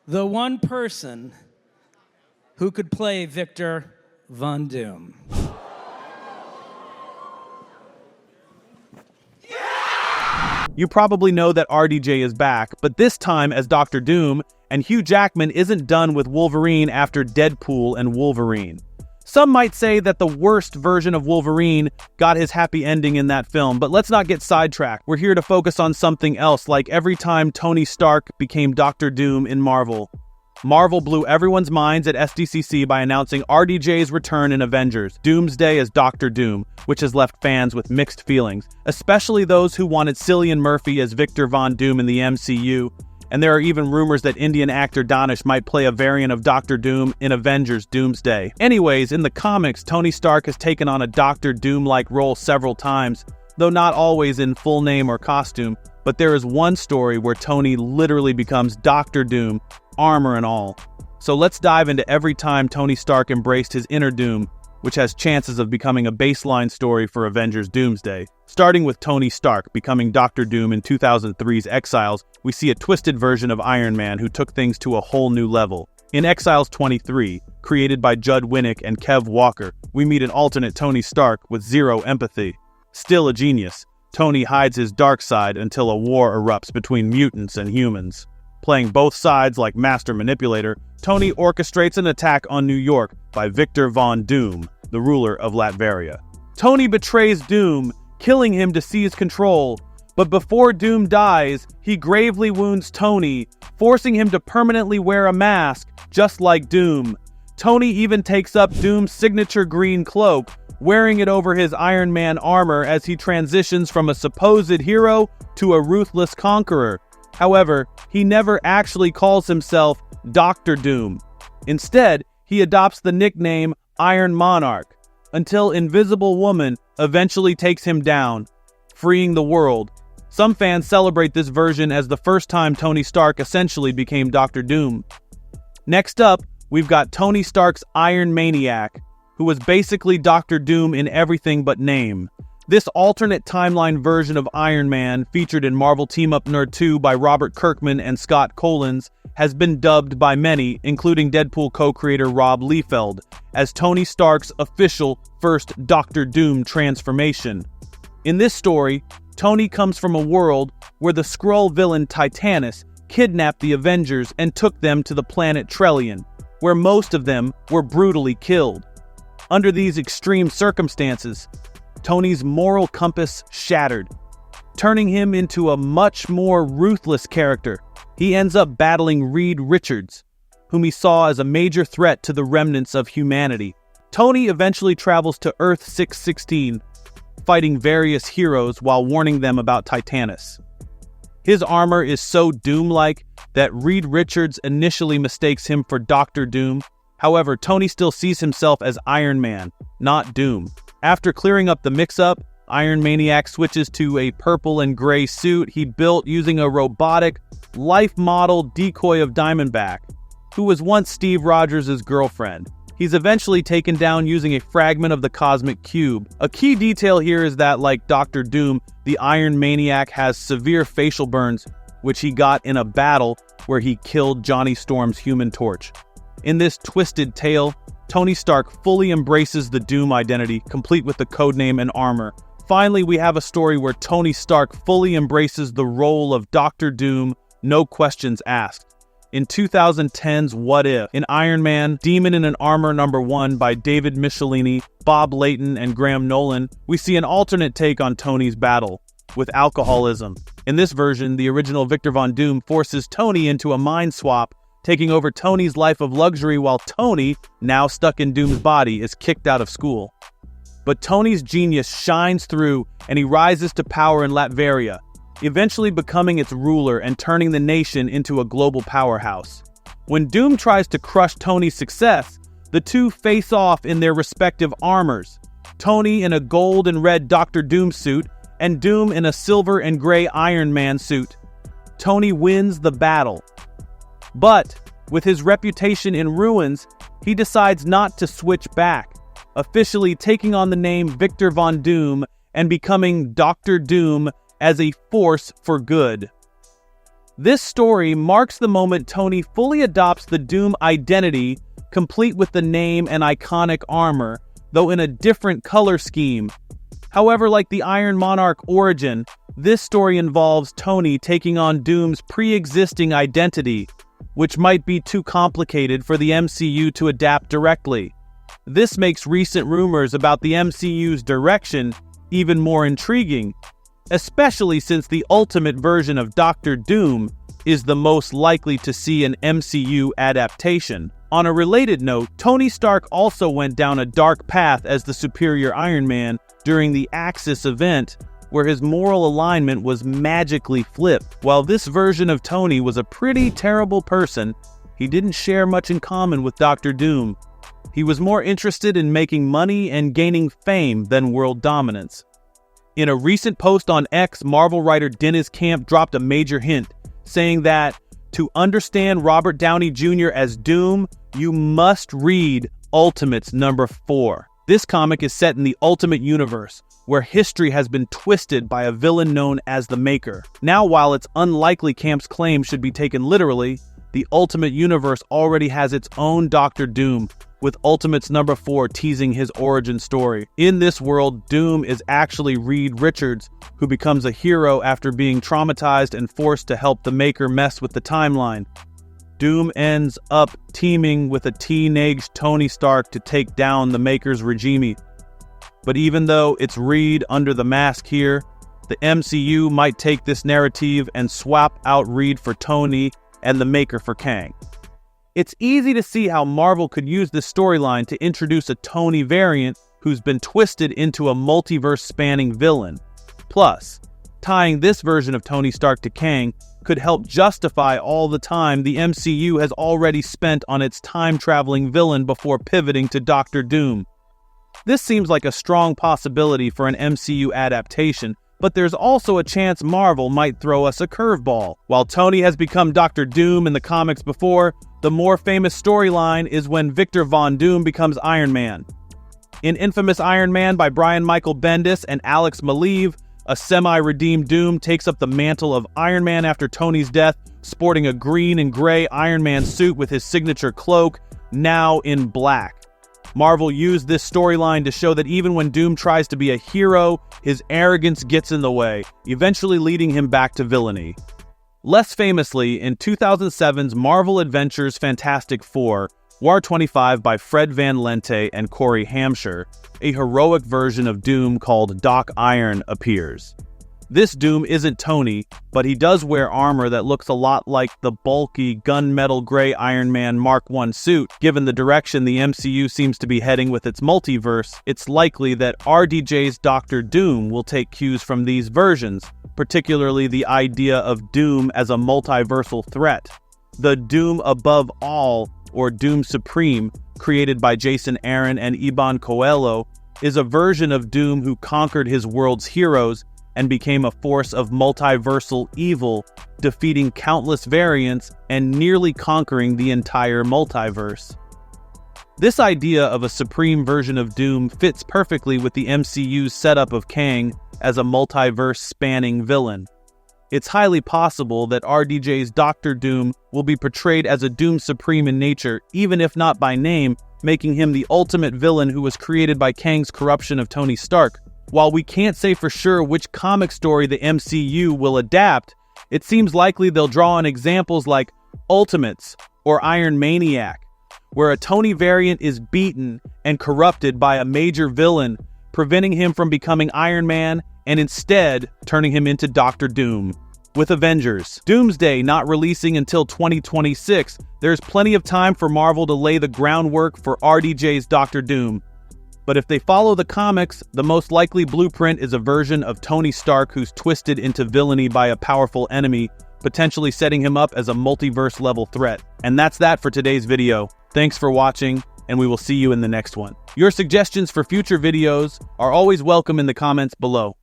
The one person who could play Victor Von Doom. You probably know that RDJ is back, but this time as Dr. Doom, and Hugh Jackman isn't done with Wolverine after Deadpool and Wolverine. Some might say that the worst version of Wolverine got his happy ending in that film, but let's not get sidetracked. We're here to focus on something else, like every time Tony Stark became Dr. Doom in Marvel. Marvel blew everyone's minds at SDCC by announcing RDJ's return in Avengers, Doomsday as Dr. Doom, which has left fans with mixed feelings, especially those who wanted Cillian Murphy as Victor Von Doom in the MCU, and there are even rumors that Indian actor Danish might play a variant of Dr. Doom in Avengers Doomsday. Anyways, in the comics, Tony Stark has taken on a Dr. Doom-like role several times, though not always in full name or costume, but there is one story where Tony literally becomes Dr. Doom, armor and all. So let's dive into every time Tony Stark embraced his inner Doom, which has chances of becoming a baseline story for Avengers Doomsday. Starting with Tony Stark becoming Dr. Doom in 2003's Exiles, we see a twisted version of Iron Man who took things to a whole new level. In Exiles 23, created by Judd Winnick and Kev Walker, we meet an alternate Tony Stark with zero empathy. Still a genius, Tony hides his dark side until a war erupts between mutants and humans. Playing both sides like master manipulator, Tony orchestrates an attack on New York by Victor Von Doom, the ruler of Latveria. Tony betrays Doom, killing him to seize control, but before Doom dies, he gravely wounds Tony, forcing him to permanently wear a mask, just like Doom. Tony even takes up Doom's signature green cloak, wearing it over his Iron Man armor as he transitions from a supposed hero to a ruthless conqueror. However, he never actually calls himself Dr. Doom. Instead, he adopts the nickname Iron Monarch, until Invisible Woman eventually takes him down, freeing the world. Some fans celebrate this version as the first time Tony Stark essentially became Dr. Doom. Next up, we've got Tony Stark's Iron Maniac, who was basically Dr. Doom in everything but name. This alternate timeline version of Iron Man, featured in Marvel Team-Up Nerd 2 by Robert Kirkman and Scott Kolins, has been dubbed by many, including Deadpool co-creator Rob Liefeld, as Tony Stark's official first Dr. Doom transformation. In this story, Tony comes from a world where the Skrull villain Titanus kidnapped the Avengers and took them to the planet Trellian, where most of them were brutally killed. Under these extreme circumstances, Tony's moral compass shattered, turning him into a much more ruthless character. He ends up battling Reed Richards, whom he saw as a major threat to the remnants of humanity. Tony eventually travels to Earth 616, fighting various heroes while warning them about Titanus. His armor is so Doom-like that Reed Richards initially mistakes him for Dr. Doom. However, Tony still sees himself as Iron Man, not Doom. After clearing up the mix-up, Iron Maniac switches to a purple and gray suit he built using a robotic, life-model decoy of Diamondback, who was once Steve Rogers' girlfriend. He's eventually taken down using a fragment of the Cosmic Cube. A key detail here is that, like Dr. Doom, the Iron Maniac has severe facial burns, which he got in a battle where he killed Johnny Storm's Human Torch. In this twisted tale, Tony Stark fully embraces the Doom identity, complete with the codename and armor. Finally, we have a story where Tony Stark fully embraces the role of Dr. Doom, no questions asked. In 2010's What If, in Iron Man, Demon in an Armor #1 by David Michelini, Bob Layton, and Graham Nolan, we see an alternate take on Tony's battle with alcoholism. In this version, the original Victor Von Doom forces Tony into a mind swap, taking over Tony's life of luxury while Tony, now stuck in Doom's body, is kicked out of school. But Tony's genius shines through and he rises to power in Latveria, eventually becoming its ruler and turning the nation into a global powerhouse. When Doom tries to crush Tony's success, the two face off in their respective armors, Tony in a gold and red Dr. Doom suit and Doom in a silver and gray Iron Man suit. Tony wins the battle. But, with his reputation in ruins, he decides not to switch back, officially taking on the name Victor Von Doom and becoming Dr. Doom as a force for good. This story marks the moment Tony fully adopts the Doom identity, complete with the name and iconic armor, though in a different color scheme. However, like the Iron Monarch origin, this story involves Tony taking on Doom's pre-existing identity, which might be too complicated for the MCU to adapt directly. This makes recent rumors about the MCU's direction even more intriguing, especially since the ultimate version of Doctor Doom is the most likely to see an MCU adaptation. On a related note, Tony Stark also went down a dark path as the superior Iron Man during the Axis event, where his moral alignment was magically flipped. While this version of Tony was a pretty terrible person, he didn't share much in common with Doctor Doom. He was more interested in making money and gaining fame than world dominance. In a recent post on X, Marvel writer Dennis Camp dropped a major hint, saying that to understand Robert Downey Jr. as Doom, you must read Ultimates #4. This comic is set in the Ultimate Universe, where history has been twisted by a villain known as the Maker. Now, while it's unlikely Camp's claim should be taken literally, the Ultimate Universe already has its own Doctor Doom, with Ultimates #4 teasing his origin story. In this world, Doom is actually Reed Richards, who becomes a hero after being traumatized and forced to help the Maker mess with the timeline. Doom ends up teaming with a teenage Tony Stark to take down the Maker's regime. But even though it's Reed under the mask here, the MCU might take this narrative and swap out Reed for Tony and the Maker for Kang. It's easy to see how Marvel could use this storyline to introduce a Tony variant who's been twisted into a multiverse-spanning villain. Plus, tying this version of Tony Stark to Kang could help justify all the time the MCU has already spent on its time-traveling villain before pivoting to Doctor Doom. This seems like a strong possibility for an MCU adaptation, but there's also a chance Marvel might throw us a curveball. While Tony has become Doctor Doom in the comics before, the more famous storyline is when Victor Von Doom becomes Iron Man. In Infamous Iron Man by Brian Michael Bendis and Alex Maleev, a semi-redeemed Doom takes up the mantle of Iron Man after Tony's death, sporting a green and gray Iron Man suit with his signature cloak, now in black. Marvel used this storyline to show that even when Doom tries to be a hero, his arrogance gets in the way, eventually leading him back to villainy. Less famously, in 2007's Marvel Adventures Fantastic Four, War 25 by Fred Van Lente and Corey Hampshire, a heroic version of Doom called Doc Iron appears. This Doom isn't Tony, but he does wear armor that looks a lot like the bulky gunmetal gray Iron Man Mark I suit. Given the direction the MCU seems to be heading with its multiverse, it's likely that RDJ's Doctor Doom will take cues from these versions, particularly the idea of Doom as a multiversal threat. The Doom Above All, or Doom Supreme, created by Jason Aaron and Iban Coelho, is a version of Doom who conquered his world's heroes and became a force of multiversal evil, defeating countless variants and nearly conquering the entire multiverse. This idea of a supreme version of Doom fits perfectly with the MCU's setup of Kang as a multiverse-spanning villain. It's highly possible that RDJ's Doctor Doom will be portrayed as a Doom Supreme in nature, even if not by name, making him the ultimate villain who was created by Kang's corruption of Tony Stark. While we can't say for sure which comic story the MCU will adapt, it seems likely they'll draw on examples like Ultimates or Iron Maniac, where a Tony variant is beaten and corrupted by a major villain, preventing him from becoming Iron Man and instead turning him into Doctor Doom. With Avengers Doomsday not releasing until 2026, there's plenty of time for Marvel to lay the groundwork for RDJ's Doctor Doom. But if they follow the comics, the most likely blueprint is a version of Tony Stark who's twisted into villainy by a powerful enemy, potentially setting him up as a multiverse-level threat. And that's that for today's video. Thanks for watching, and we will see you in the next one. Your suggestions for future videos are always welcome in the comments below.